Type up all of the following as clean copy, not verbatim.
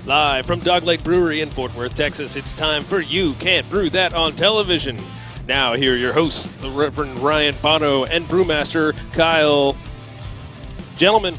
Live from Dog Lake Brewery in Fort Worth, Texas, it's time for You Can't Brew That on Television. Now, here are your hosts, the Reverend Ryan Bono and Brewmaster Kyle. Gentlemen,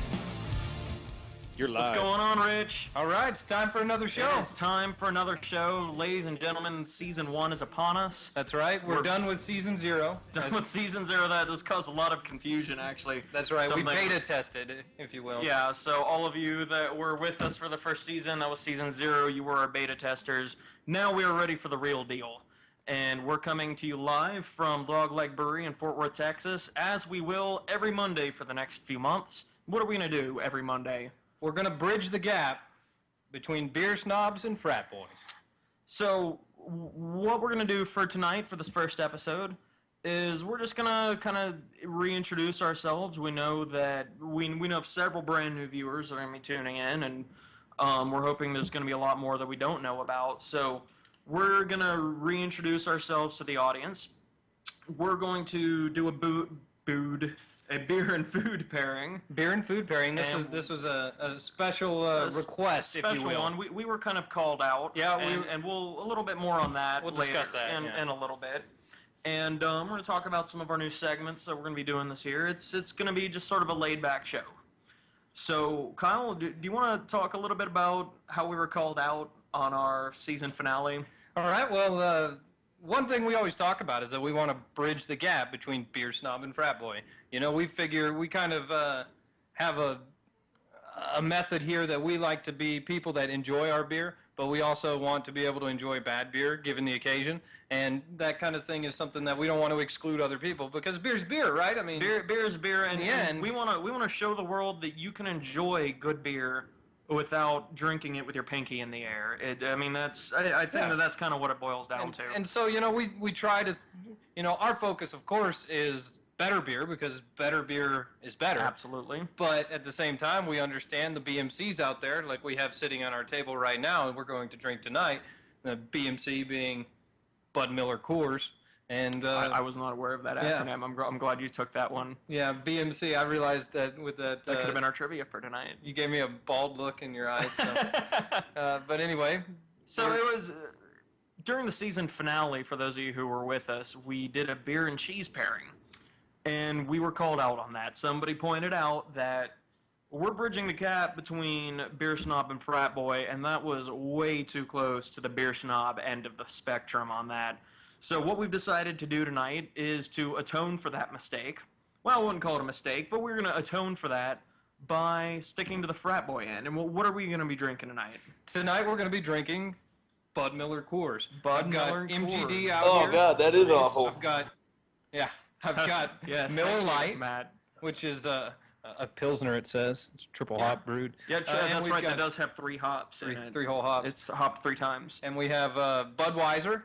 you're live. What's going on, Rich? All right, it's time for another show. It's time for another show. Ladies and gentlemen, season 1 is upon us. That's right. We're done with season 0. Done with season 0. That has caused a lot of confusion, actually. That's right. We beta tested, if you will. Yeah, so all of you that were with us for the first season, that was season 0, you were our beta testers. Now we are ready for the real deal. And we're coming to you live from Dog Lake Brewery in Fort Worth, Texas, as we will every Monday for the next few months. What are we going to do every Monday? We're going to bridge the gap between beer snobs and frat boys. So what we're going to do for tonight, for this first episode, is we're just going to kind of reintroduce ourselves. We know that we know several brand new viewers that are going to be tuning in, and we're hoping there's going to be a lot more that we don't know about. So we're going to reintroduce ourselves to the audience. We're going to do a beer and food pairing. Beer and food pairing. This was a special request, if you will. One. We were kind of called out. Yeah, and we'll a little bit more on that. We'll later discuss that in a little bit. And we're going to talk about some of our new segments that we're going to be doing this year. It's going to be just sort of a laid back show. So Kyle, do you want to talk a little bit about how we were called out on our season finale? All right. Well, one thing we always talk about is that we want to bridge the gap between beer snob and frat boy. You know, we figure we kind of have a method here that we like to be people that enjoy our beer, but we also want to be able to enjoy bad beer given the occasion. And that kind of thing is something that we don't want to exclude other people, because beer's beer, right? I mean, beer is beer, and in the end, we want to show the world that you can enjoy good beer without drinking it with your pinky in the air. I think that's kind of what it boils down to. And so, you know, we try to, you know, our focus, of course, is better beer, because better beer is better. Absolutely. But at the same time, we understand the BMCs out there, like we have sitting on our table right now, and we're going to drink tonight, the BMC being Bud Miller Coors. And I was not aware of that acronym. I'm glad you took that one. Yeah, BMC. I realized that with that. That could have been our trivia for tonight. You gave me a bald look in your eyes. So. But anyway. So it was during the season finale. For those of you who were with us, we did a beer and cheese pairing, and we were called out on that. Somebody pointed out that we're bridging the gap between beer snob and frat boy, and that was way too close to the beer snob end of the spectrum on that. So what we've decided to do tonight is to atone for that mistake. Well, I wouldn't call it a mistake, but we're going to atone for that by sticking to the frat boy end. And what are we going to be drinking tonight? Tonight we're going to be drinking Bud Miller Coors. Bud Miller MGD Coors. out here. Oh, God, that is awful. I've got Miller Lite, Matt. which is a Pilsner, it says. It's triple hop brewed. Yeah, that's right. That does have 3 hops in it. Three whole hops. It's hopped 3 times. And we have Budweiser.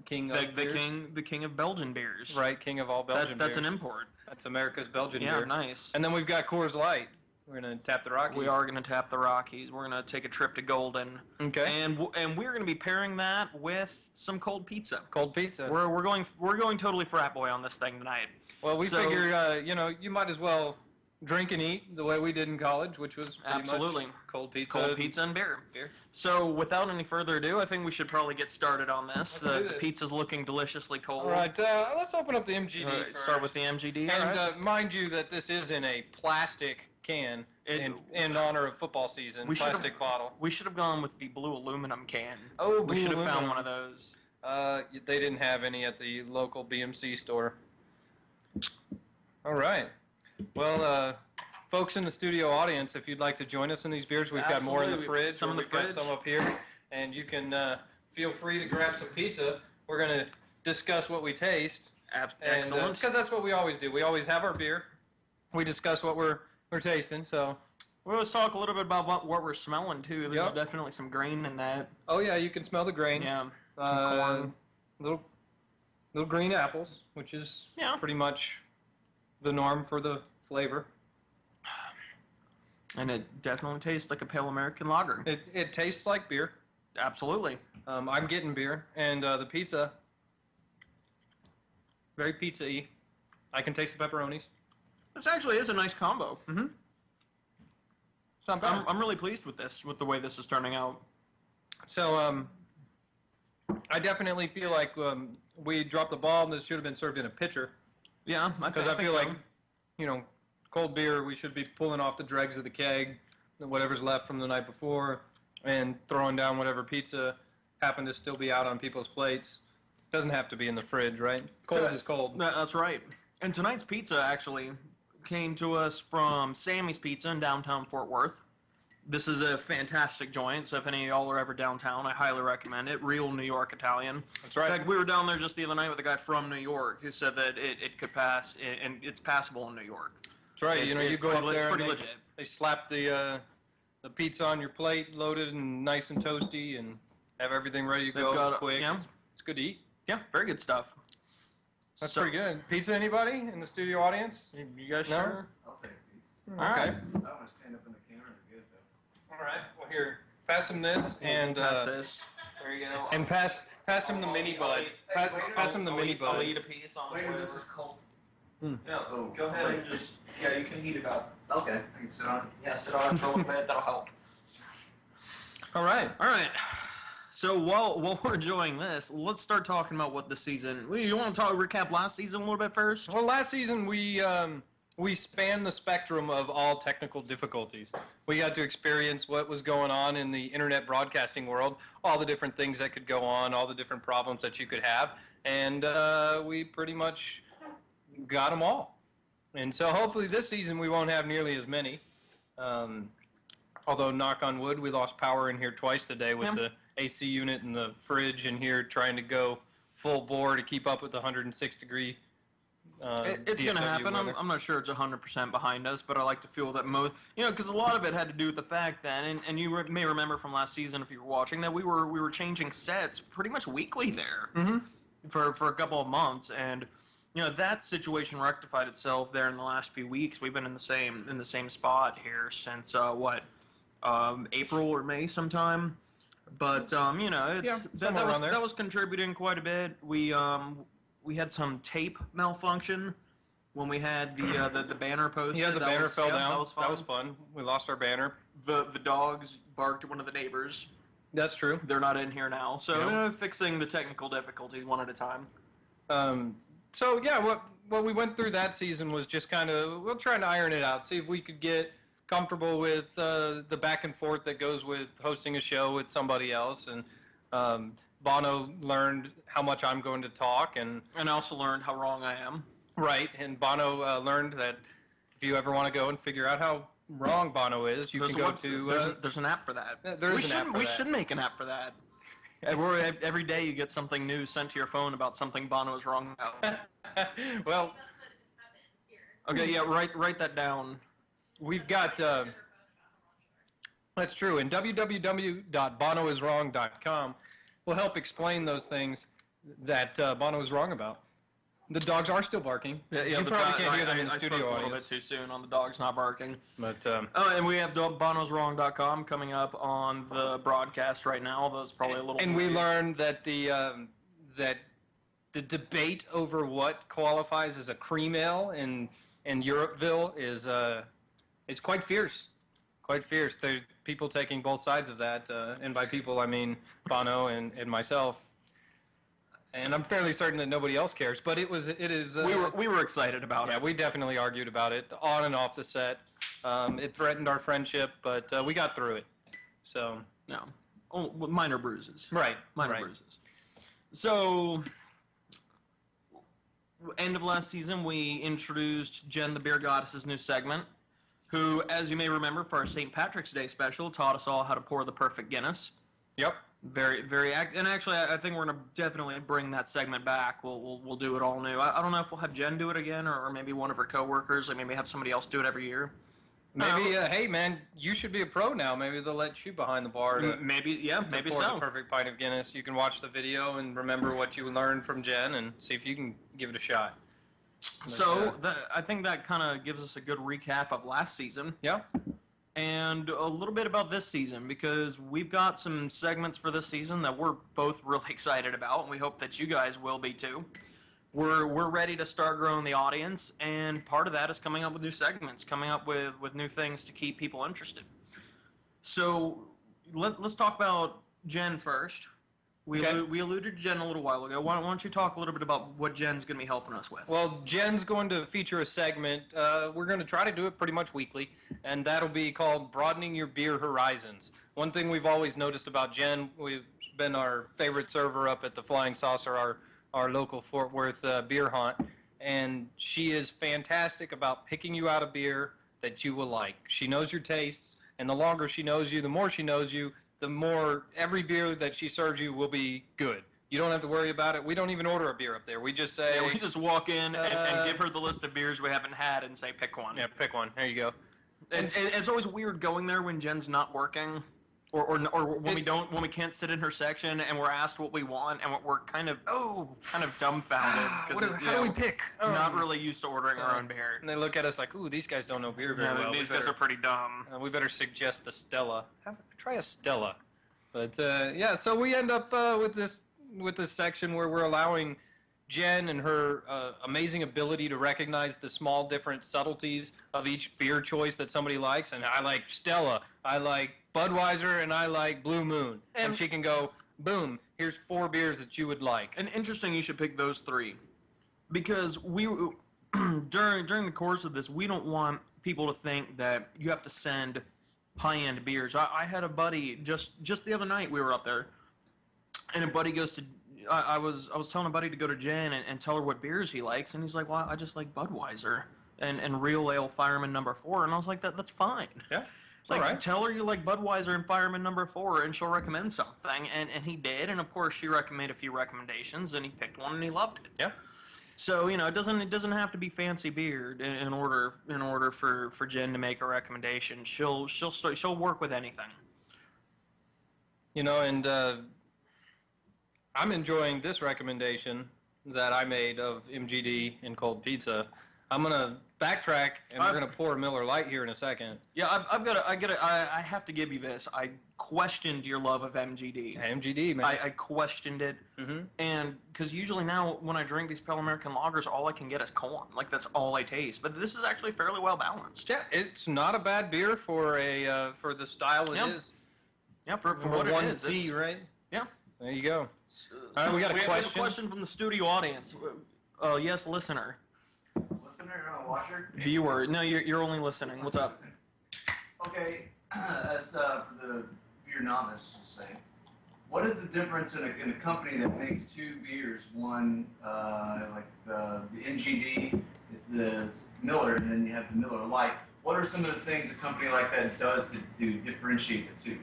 King of the king of Belgian beers. Right, king of all Belgian beers. That's an import. That's America's Belgian beer. Yeah, nice. And then we've got Coors Light. We're going to tap the Rockies. We are going to tap the Rockies. We're going to take a trip to Golden. Okay. And we're going to be pairing that with some cold pizza. Cold pizza. We're going totally frat boy on this thing tonight. Well, we figure you know, you might as well drink and eat the way we did in college, which was absolutely much cold pizza and beer. So without any further ado, I think we should probably get started on this. The pizza's looking deliciously cold. All right, let's open up the MGD. Start with the MGD. And mind you that this is in a plastic can in honor of football season. Plastic bottle. We should have gone with the blue aluminum can. Oh, we should have found one of those. They didn't have any at the local BMC store. All right. Well, folks in the studio audience, if you'd like to join us in these beers, we've got more in the fridge. Some in the fridge. Got some up here, and you can feel free to grab some pizza. We're going to discuss what we taste. Excellent. Because that's what we always do. We always have our beer. We discuss what we're tasting. So we'll just talk a little bit about what we're smelling too. There's definitely some grain in that. Oh yeah, you can smell the grain. Yeah. Some corn. Little green apples, which is pretty much the norm for the flavor. And it definitely tastes like a pale American lager. It tastes like beer. Absolutely. I'm getting beer, and the pizza, very pizza-y. I can taste the pepperonis. This actually is a nice combo. Mm-hmm. It's not bad. I'm really pleased with the way this is turning out. So, I definitely feel like we dropped the ball, and this should have been served in a pitcher. Yeah, Because I feel like, cold beer, we should be pulling off the dregs of the keg, whatever's left from the night before, and throwing down whatever pizza happened to still be out on people's plates. Doesn't have to be in the fridge, right? Cold is cold. That's right. And tonight's pizza actually came to us from Sammy's Pizza in downtown Fort Worth. This is a fantastic joint, so if any of y'all are ever downtown, I highly recommend it. Real New York Italian. That's right. In fact, we were down there just the other night with a guy from New York who said that it could pass, and it's passable in New York. That's right. It's You go up there it's and pretty legit. they slap the pizza on your plate, loaded and nice and toasty, and have everything ready to go. It's quick. Yeah. It's good to eat. Yeah, very good stuff. That's pretty good. Pizza, anybody in the studio audience? You guys No? sure? I'll take a piece. All right. I don't want to stand up in the camera to get it though. All right. Well, here, pass him this, and Pass this. There you go. and pass him the mini bud. Pass him the mini I'll bud. eat a piece on Wait, whatever. this is cold. Yeah, Oh, go ahead and just, you can heat it up. Okay, I can sit on it. Yeah, sit on it for a little bit, that'll help. All right. All right. So while we're enjoying this, let's start talking about what this season. You want to recap last season a little bit first? Well, last season we spanned the spectrum of all technical difficulties. We got to experience what was going on in the internet broadcasting world, all the different things that could go on, all the different problems that you could have, and we pretty much got them all. And so hopefully this season we won't have nearly as many. Although, knock on wood, we lost power in here twice today with the AC unit and the fridge in here trying to go full bore to keep up with the 106-degree It's going to DFW happen. weather. I'm not sure it's 100% behind us, but I like to feel that most, because a lot of it had to do with the fact that, and you may remember from last season if you were watching, that we were changing sets pretty much weekly there for a couple of months, and that situation rectified itself there in the last few weeks. We've been in the same spot here since April or May sometime. But that was contributing quite a bit. We had some tape malfunction when we had the banner posted. Yeah, the banner fell down. That was fun. We lost our banner. The dogs barked at one of the neighbors. That's true. They're not in here now. So fixing the technical difficulties one at a time. So yeah, what we went through that season was just kind of trying to iron it out, see if we could get comfortable with the back and forth that goes with hosting a show with somebody else, and Bono learned how much I'm going to talk, and I also learned how wrong I am. Right, and Bono learned that if you ever want to go and figure out how wrong Bono is, you can go to. There's an app for that. There's an app for we that. should make an app for that. Every day you get something new sent to your phone about something Bono is wrong about. Well, okay, yeah, write that down. we've got. That's true, and www.bonoiswrong.com will help explain those things that Bono is wrong about. The dogs are still barking. Yeah, you probably can't hear them in the I studio spoke a little audience. bit too soon on the dogs not barking. But Oh, and we have bonoswrong.com coming up on the broadcast right now, although it's probably a little. and we learned that the debate over what qualifies as a cream ale in Europeville is it's quite fierce. Quite fierce. There are people taking both sides of that, and by people I mean Bono and myself. And I'm fairly certain that nobody else cares, but it is. We were excited about Yeah, it. we definitely argued about it on and off the set. It threatened our friendship, but we got through it. So No, minor bruises. right, Minor right. bruises. So, end of last season, we introduced Jen the Beer Goddess's new segment, who, as you may remember, for our St. Patrick's Day special, taught us all how to pour the perfect Guinness. Yep. And actually, I think we're gonna definitely bring that segment back. We'll do it all new. I don't know if we'll have Jen do it again, or maybe one of her coworkers, or maybe have somebody else do it every year. Maybe, hey man, you should be a pro now. Maybe they'll let you behind the bar to Maybe pour so. the perfect pint of Guinness. You can watch the video and remember what you learned from Jen and see if you can give it a shot. So I think that kind of gives us a good recap of last season. Yeah. And a little bit about this season, because we've got some segments for this season that we're both really excited about, and we hope that you guys will be too. We're ready to start growing the audience, and part of that is coming up with new segments, coming up with new things to keep people interested. So let's talk about Jen first. We alluded to Jen a little while ago. Why don't you talk a little bit about what Jen's going to be helping us with? Well, Jen's going to feature a segment. We're going to try to do it pretty much weekly, and that'll be called Broadening Your Beer Horizons. One thing we've always noticed about Jen, we've been our favorite server up at the Flying Saucer, our local Fort Worth beer haunt, and she is fantastic about picking you out a beer that you will like. She knows your tastes, and the longer she knows you, the more she knows you, the more every beer that she serves you will be good. You don't have to worry about it. We don't even order a beer up there. We just say... Yeah, we just walk in and give her the list of beers we haven't had and say, pick one. Yeah, pick one. There you go. And it's always weird going there when Jen's not working, or when we can't sit in her section and we're asked what we want and we're kind of dumbfounded because how do we pick? Not really used to ordering our own beer. And they look at us like, ooh, these guys don't know beer very well. These guys are pretty dumb. We better suggest the Stella. Try a Stella. But yeah, so we end up with this section where we're allowing Jen and her amazing ability to recognize the small different subtleties of each beer choice that somebody likes. And I like Stella, I like Budweiser, and I like Blue Moon. And she can go, boom, here's 4 beers that you would like. And interesting you should pick those 3. Because we during the course of this, we don't want people to think that you have to send high-end beers. I had a buddy just the other night we were up there, and a buddy goes to I was telling a buddy to go to Jen and tell her what beers he likes, and he's like, well, I just like Budweiser and Real Ale Fireman No. 4, and I was like, that's fine. Yeah, it's like, all right. Tell her you like Budweiser and Fireman No. 4, and she'll recommend something, and he did, and of course she recommended a few recommendations, and he picked one and he loved it. Yeah. So it doesn't have to be fancy beer in order for Jen to make a recommendation. She'll work with anything. And I'm enjoying this recommendation that I made of MGD and cold pizza. I'm gonna backtrack and we're gonna pour a Miller Lite here in a second. Yeah, I have to give you this. I questioned your love of MGD. Yeah, MGD, man. I questioned it, and because usually now when I drink these Pale American lagers, all I can get is corn. Like that's all I taste. But this is actually fairly well balanced. Yeah, it's not a bad beer for for the style it is. Yeah, for what it is. 1C, right? Yeah. There you go. All right, we got a question. We have a question from the studio audience. Yes, listener. Listener, you're not a watcher? Viewer. No, you're only listening. What's up? Okay, as for the beer novice, just say, what is the difference in a company that makes 2 beers? One, like the MGD, it's the Miller, and then you have the Miller Lite. What are some of the things a company like that does to differentiate the 2?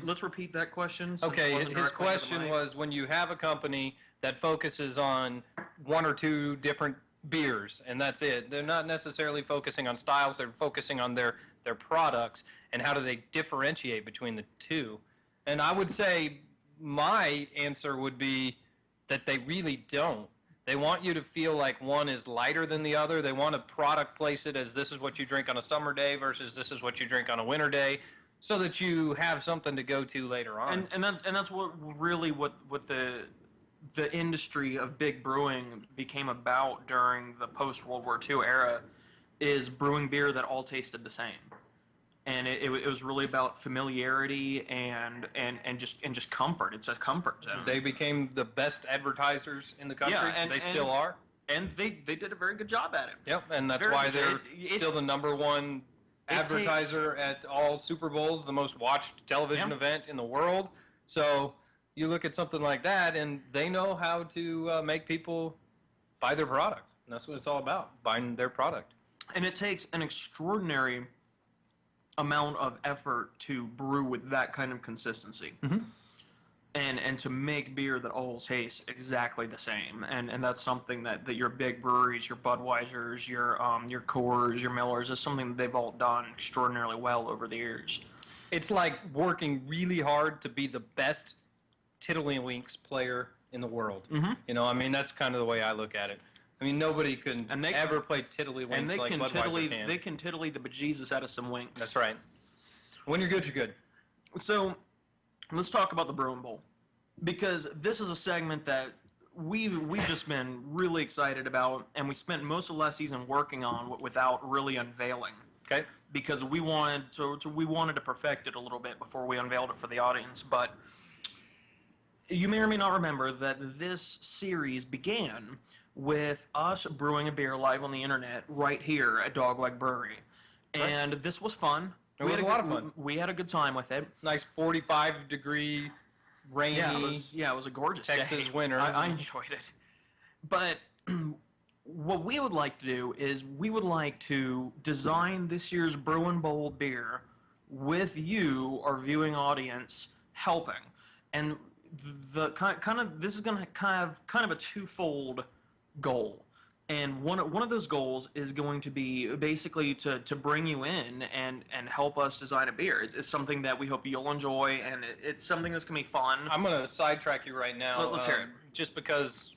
Let's repeat that question. Okay, his question was when you have a company that focuses on 1 or 2 different beers, and that's it. They're not necessarily focusing on styles, they're focusing on their products, and how do they differentiate between the 2. And I would say my answer would be that they really don't. They want you to feel like one is lighter than the other. They want to product place it as this is what you drink on a summer day versus this is what you drink on a winter day, so that you have something to go to later on. And that's what the industry of big brewing became about during the post-World War II era, is brewing beer that all tasted the same. And it was really about familiarity and just comfort. It's a comfort zone. They became the best advertisers in the country. Yeah, and they still are. And they did a very good job at it. Yep, and that's why they're still the #1 advertiser at all Super Bowls, the most watched television event in the world. So you look at something like that, and they know how to make people buy their product. And that's what it's all about, buying their product. And it takes an extraordinary amount of effort to brew with that kind of consistency. And to make beer that all tastes exactly the same. And that's something that your big breweries, your Budweisers, your Coors, your Millers, is something that they've all done extraordinarily well over the years. It's like working really hard to be the best Tiddlywinks player in the world. I mean, that's kind of the way I look at it. I mean, nobody can ever play Tiddlywinks and they like can Budweiser can. They can tiddly the bejesus out of some winks. That's right. When you're good, you're good. So let's talk about the Brewing Bowl, because this is a segment that we've just been really excited about, and we spent most of last season working on without really unveiling. Okay. because we wanted to perfect it a little bit before we unveiled it for the audience. But you may or may not remember that this series began with us brewing a beer live on the internet right here at Dogleg Brewery. And this was fun. It was a lot of fun. We had a good time with it. Nice 45-degree, rainy Yeah, it was a gorgeous Texas day. winter. I enjoyed it. But what we would like to do is we would like to design this year's Brew and Bold beer with you, our viewing audience, helping. And the kind of this is going to have kind of a twofold goal. And one of those goals is going to be basically to bring you in and help us design a beer. It's something that we hope you'll enjoy, and it's something that's going to be fun. I'm going to sidetrack you right now. Let's hear it. Just because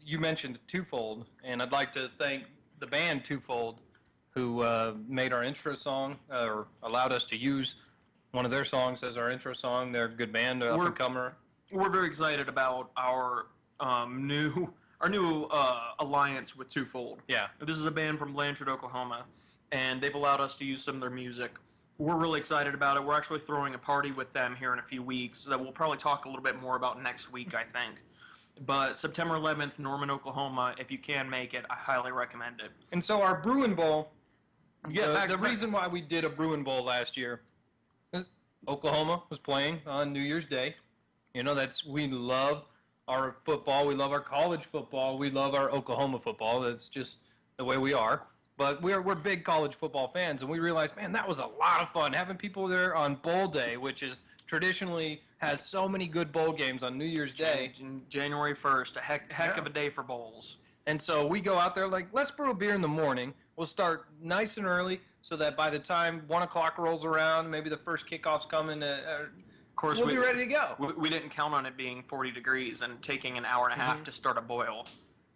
you mentioned Twofold, and I'd like to thank the band Twofold, who made our intro song, or allowed us to use one of their songs as our intro song. They're a good band, up-and-comer. We're very excited about our new alliance with Twofold. Yeah. This is a band from Blanchard, Oklahoma, and they've allowed us to use some of their music. We're really excited about it. We're actually throwing a party with them here in a few weeks that we'll probably talk a little bit more about next week, I think. But September 11th, Norman, Oklahoma, if you can make it, I highly recommend it. And so our Brew and Bowl, Yeah, the reason why we did a Brew and Bowl last year is Oklahoma was playing on New Year's Day. You know, we love our football, we love our college football, we love our Oklahoma football. That's just the way we are. But we're big college football fans, and we realized, man, that was a lot of fun having people there on Bowl Day, which is traditionally has so many good bowl games on New Year's Day. January 1st, a heck of a day for bowls. And so we go out there like, let's brew a beer in the morning. We'll start nice and early so that by the time 1 o'clock rolls around, maybe the first kickoff's coming, Of course, we'll be ready to go. We didn't count on it being 40 degrees and taking an hour and a half to start a boil.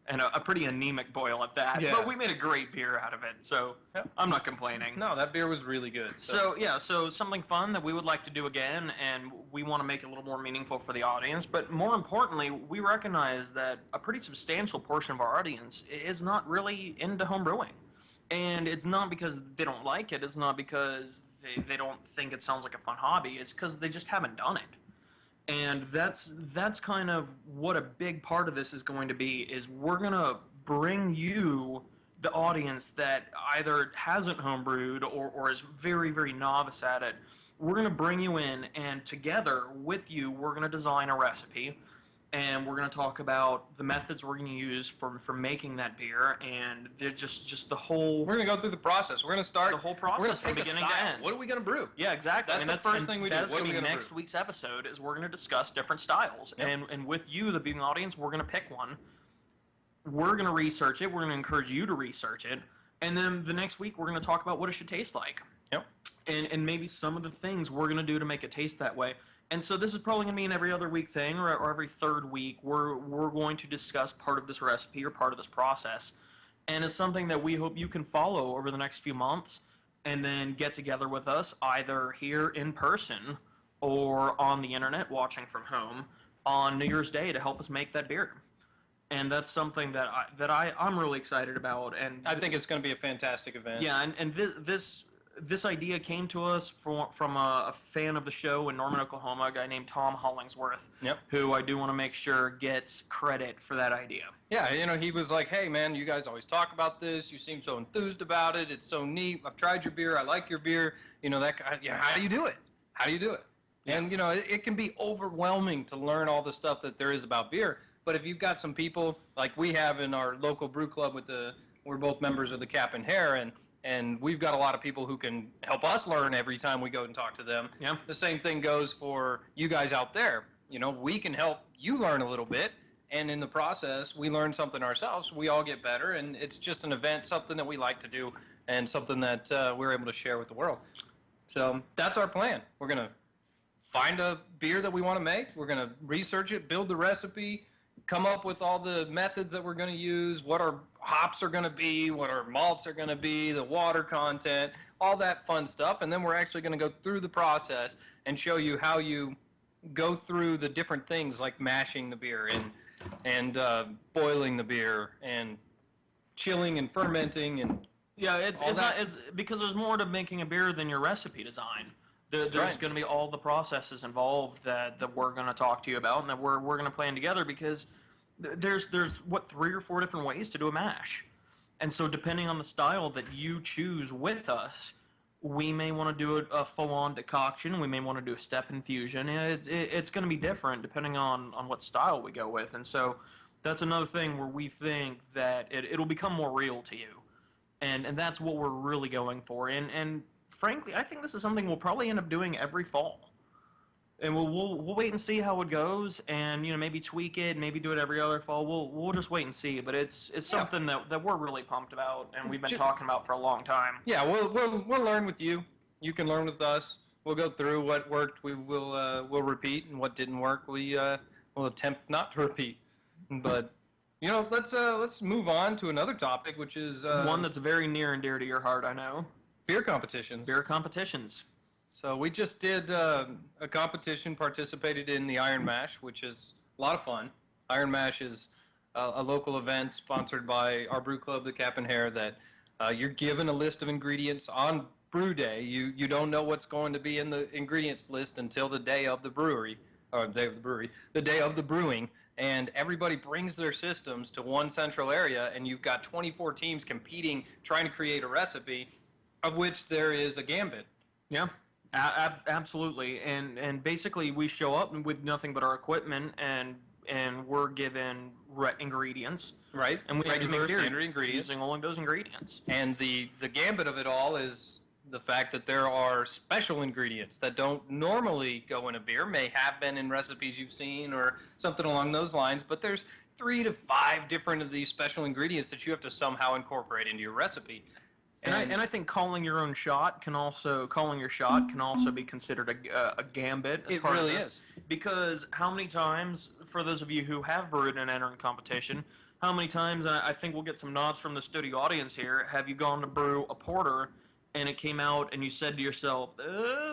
And a pretty anemic boil at that. Yeah. But we made a great beer out of it, so I'm not complaining. No, that beer was really good. So something fun that we would like to do again, and we want to make it a little more meaningful for the audience. But more importantly, we recognize that a pretty substantial portion of our audience is not really into home brewing. And it's not because they don't like it. It's not because they don't think it sounds like a fun hobby. It's because they just haven't done it. And that's kind of what a big part of this is going to be, is we're going to bring you, the audience that either hasn't homebrewed or is very, very novice at it. We're going to bring you in, and together with you, we're going to design a recipe, and we're going to talk about the methods we're going to use for making that beer, and they're just the whole... We're going to go through the process. We're going to start... The whole process we're going to from pick beginning a to style. end. What are we going to brew? Yeah, exactly. That's the first thing we do. That's What going are to we be gonna next brew? week's episode, is we're going to discuss different styles. Yep. And with you, the viewing audience, we're going to pick one. We're going to research it. We're going to encourage you to research it. And then the next week, we're going to talk about what it should taste like. Yep. And maybe some of the things we're going to do to make it taste that way. And so this is probably going to be an every other week thing, or every third week. We're going to discuss part of this recipe or part of this process. And it's something that we hope you can follow over the next few months, and then get together with us either here in person or on the internet watching from home on New Year's Day to help us make that beer. And that's something that I'm really excited about. And I think it's going to be a fantastic event. yeah, and this idea came to us from a fan of the show in Norman, Oklahoma, a guy named Tom Hollingsworth, who I do want to make sure gets credit for that idea. Yeah, you know, he was like, hey, man, you guys always talk about this. You seem so enthused about it. It's so neat. I've tried your beer. I like your beer. You know, how do you do it? How do you do it? Yeah. And, you know, it can be overwhelming to learn all the stuff that there is about beer. But if you've got some people like we have in our local brew club we're both members of the Cap and Hair, and we've got a lot of people who can help us learn every time we go and talk to them. Yeah. The same thing goes for you guys out there. You know, we can help you learn a little bit, and in the process, we learn something ourselves. We all get better, and it's just an event, something that we like to do, and something that we're able to share with the world. So that's our plan. We're going to find a beer that we want to make. We're going to research it, build the recipe, come up with all the methods that we're going to use, what our hops are going to be, what our malts are going to be, the water content, all that fun stuff. And then we're actually going to go through the process and show you how you go through the different things like mashing the beer and boiling the beer and chilling and fermenting and Yeah, it's all not that. it's because there's more to making a beer than your recipe design. There's right. going to be all the processes involved that we're going to talk to you about and that we're going to plan together because there's what 3 or 4 different ways to do a mash, and so depending on the style that you choose with us, we may want to do a full-on decoction. We may want to do a step infusion. It's going to be different depending on what style we go with, and so that's another thing where we think that it'll become more real to you, and that's what we're really going for. And frankly, I think this is something we'll probably end up doing every fall. And we'll wait and see how it goes, and maybe tweak it, maybe do it every other fall. We'll just wait and see. But it's something that we're really pumped about, and we've been talking about for a long time. Yeah, we'll learn with you. You can learn with us. We'll go through what worked. We'll repeat, and what didn't work, we'll attempt not to repeat. But let's move on to another topic, which is one that's very near and dear to your heart, I know. Beer competitions. Beer competitions. So we just did a competition, participated in the Iron Mash, which is a lot of fun. Iron Mash is a local event sponsored by our brew club, the Cap and Hair, that you're given a list of ingredients on brew day. You don't know what's going to be in the ingredients list until the day of the brewery, or the day of the brewing. And everybody brings their systems to one central area, and you've got 24 teams competing, trying to create a recipe, of which there is a gambit. Yeah. Absolutely, and basically we show up with nothing but our equipment, and we're given ingredients, right? And we have to make beer standard ingredients using only those ingredients. And the gambit of it all is the fact that there are special ingredients that don't normally go in a beer, may have been in recipes you've seen or something along those lines, but there's 3 to 5 different of these special ingredients that you have to somehow incorporate into your recipe. And I think calling your shot can also be considered a gambit. It really is. Because how many times, for those of you who have brewed and entered competition, how many times, and I think we'll get some nods from the studio audience here, have you gone to brew a porter and it came out and you said to yourself,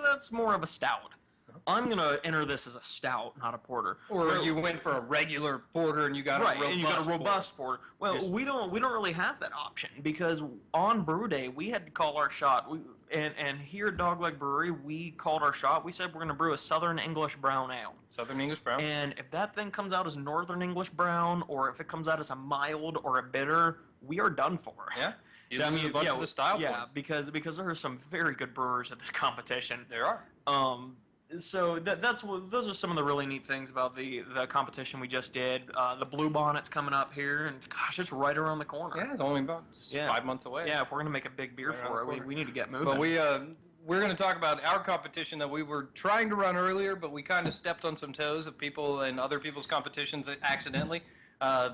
that's more of a stout. I'm going to enter this as a stout, not a porter. Or you went for a regular porter and you got a robust porter. Well, yes. we don't really have that option because on brew day we had to call our shot. And here at Dogleg Brewery we called our shot. We said we're going to brew a Southern English Brown Ale. Southern English Brown. And if that thing comes out as Northern English Brown, or if it comes out as a mild or a bitter, we are done for. Yeah. You lose a bunch of the style points. because there are some very good brewers at this competition. There are. So those are some of the really neat things about the competition we just did. The Blue Bonnet's coming up here, and gosh, it's right around the corner. Yeah, it's only about 5 months away. Yeah, if we're gonna make a big beer for it, we need to get moving. But we're going to talk about our competition that we were trying to run earlier, but we kind of stepped on some toes of people and other people's competitions accidentally.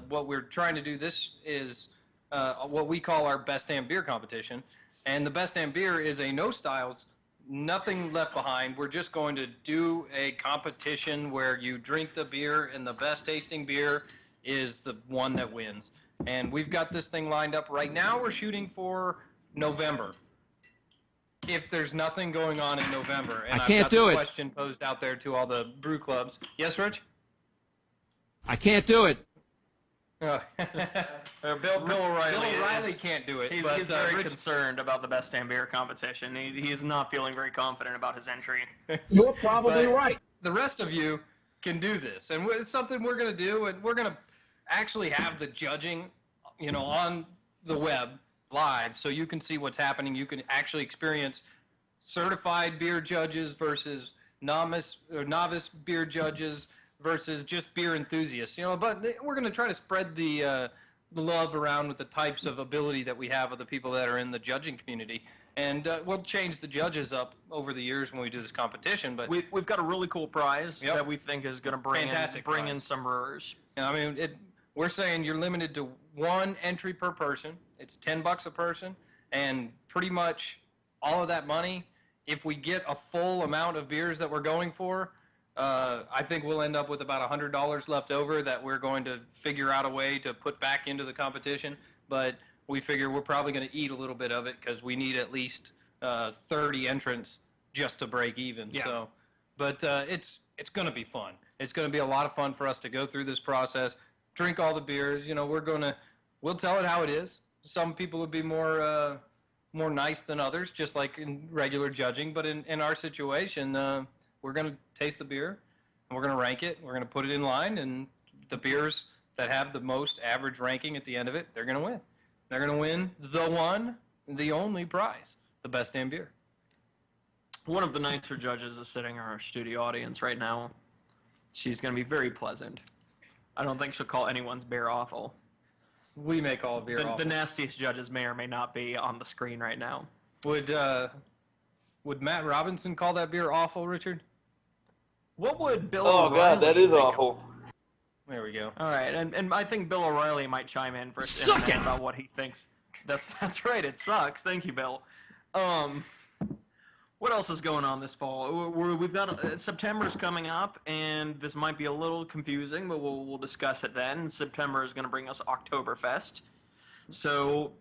What we're trying to do this is what we call our Best Damn Beer competition, and the Best Damn Beer is a no styles. Nothing left behind. We're just going to do a competition where you drink the beer, and the best tasting beer is the one that wins. And we've got this thing lined up right now. We're shooting for November. If there's nothing going on in November, and I can't do it. Question posed out there to all the brew clubs. Yes, Rich? I can't do it. Bill O'Reilly. Bill O'Reilly can't do it. He's very concerned about the Best Damn Beer competition. He is not feeling very confident about his entry. You're probably right. The rest of you can do this, and it's something we're going to do, and we're going to actually have the judging, on the web live, so you can see what's happening. You can actually experience certified beer judges versus novice beer judges versus just beer enthusiasts, but we're going to try to spread the love around with the types of ability that we have of the people that are in the judging community. And we'll change the judges up over the years when we do this competition. But we've got a really cool prize that we think is going to bring in some brewers. We're saying you're limited to 1 entry per person. It's $10 a person, and pretty much all of that money, if we get a full amount of beers that we're going for, I think we'll end up with about $100 left over that we're going to figure out a way to put back into the competition. But we figure we're probably going to eat a little bit of it because we need at least 30 entrants just to break even. Yeah. So, but it's going to be fun. It's going to be a lot of fun for us to go through this process, drink all the beers. We'll tell it how it is. Some people would be more more nice than others, just like in regular judging. But in our situation, we're going to taste the beer, and we're going to rank it. We're going to put it in line, and the beers that have the most average ranking at the end of it, they're going to win. They're going to win the one, the only prize, the best damn beer. One of the nicer judges is sitting in our studio audience right now. She's going to be very pleasant. I don't think she'll call anyone's beer awful. We may call beer awful. The nastiest judges may or may not be on the screen right now. Would Matt Robinson call that beer awful, Richard? What would Bill Oh, O'Reilly God, that is think of- awful. There we go. All right, and I think Bill O'Reilly might chime in for a Suck minute it! about what he thinks. That's right, it sucks. Thank you, Bill. What else is going on this fall? We've got September's coming up, and this might be a little confusing, but we'll discuss it then. September is going to bring us Oktoberfest, so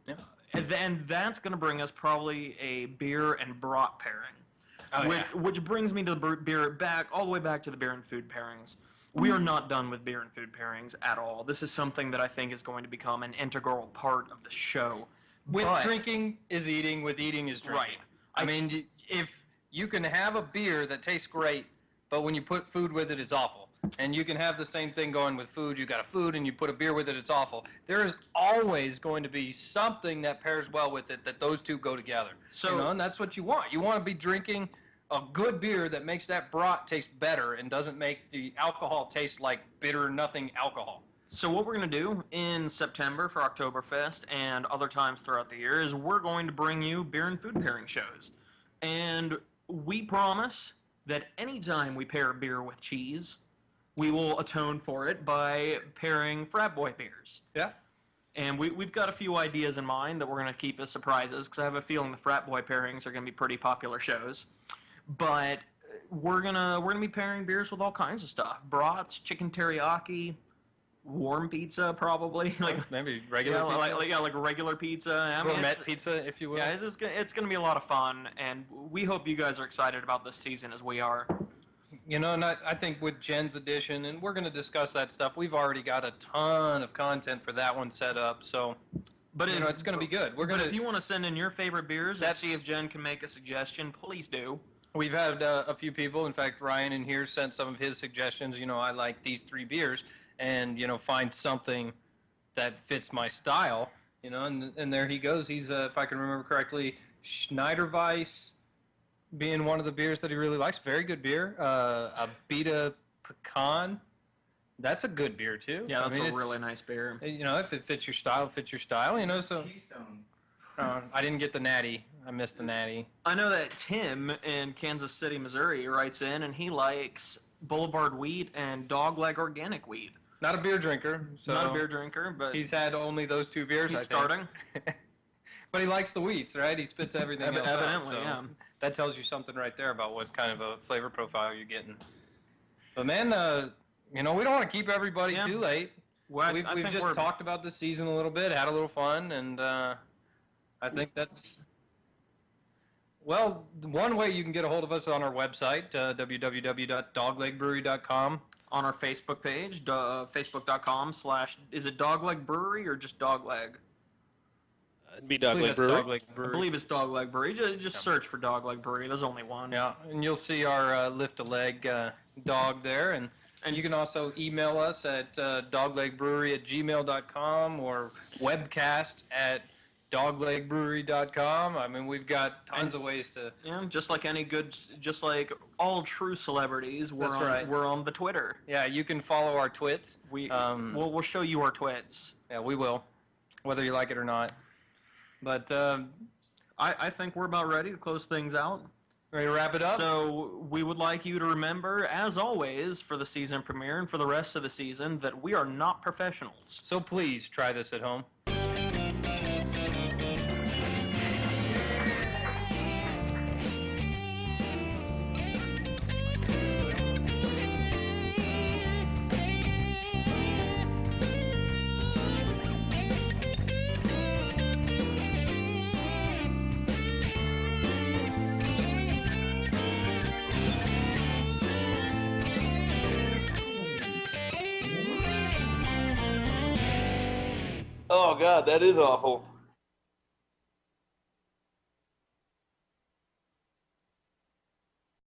and that's going to bring us probably a beer and brat pairing, which brings me to the beer all the way back to the beer and food pairings. We are not done with beer and food pairings at all. This is something that I think is going to become an integral part of the show. With But- drinking is eating, with eating is drinking. Right. I mean, if you can have a beer that tastes great, but when you put food with it, it's awful. And you can have the same thing going with food. You got a food and you put a beer with it, it's awful. There is always going to be something that pairs well with it, that those two go together. So- and that's what you want. You want to be drinking a good beer that makes that brat taste better and doesn't make the alcohol taste like bitter nothing alcohol. So what we're going to do in September for Oktoberfest and other times throughout the year is we're going to bring you beer and food pairing shows. And we promise that anytime we pair beer with cheese, we will atone for it by pairing frat boy beers. Yeah. And we've got a few ideas in mind that we're going to keep as surprises, because I have a feeling the frat boy pairings are going to be pretty popular shows. But we're gonna be pairing beers with all kinds of stuff: brats, chicken teriyaki, warm pizza, probably like Maybe regular pizza. like regular pizza. I mean, Gourmet it's- pizza, if you will. Yeah, it's gonna be a lot of fun, and we hope you guys are excited about this season as we are. You know, and I think with Jen's edition, and we're going to discuss that stuff, we've already got a ton of content for that one set up, so But you know, it's going to be good. We're But going if you want to send in your favorite beers and That's- see if Jen can make a suggestion, please do. We've had a few people, in fact, Ryan in here sent some of his suggestions. You know, I like these 3 beers, and, you know, find something that fits my style, you know, and there he goes. He's, if I can remember correctly, Schneiderweiss being one of the beers that he really likes. Very good beer. A Beta Pecan. That's a good beer, too. Yeah, that's I mean, a it's- really nice beer. You know, if it fits your style, it fits your style, you know, so... Keystone. I didn't get the natty. I missed the natty. I know that Tim in Kansas City, Missouri writes in, and he likes Boulevard wheat and Dogleg organic wheat. Not a beer drinker, so Not a beer drinker, but he's had only those 2 beers. he's I think. starting. But he likes the wheats, right? He spits everything else out, Evidently, so yeah. That tells you something right there about what kind of a flavor profile you're getting. But man, you know, we don't want to keep everybody Yeah. too late. Well, We've I think just we're talked about the season a little bit, had a little fun, and I think that's... Well, one way you can get a hold of us on our website, www.doglegbrewery.com. on our Facebook page, facebook.com/ is it Dogleg Brewery or just Dogleg? It'd be I believe Dogleg that's Brewery. Dogleg I Brewery. believe it's Dogleg Brewery. Just search for Dogleg Brewery. There's only one. Yeah, and you'll see our lift a leg dog there, and you can also email us at doglegbrewery@gmail.com or webcast@doglegbrewery.com. I mean, we've got tons of ways to. Yeah, just like all true celebrities, That's right. we're on the Twitter. Yeah, you can follow our twits. We'll show you our twits. Yeah, we will, whether you like it or not. But I think we're about ready to close things out. ready to wrap it up? So we would like you to remember, as always, for the season premiere and for the rest of the season, that we are not professionals. So please try this at home. Oh, God, that is awful.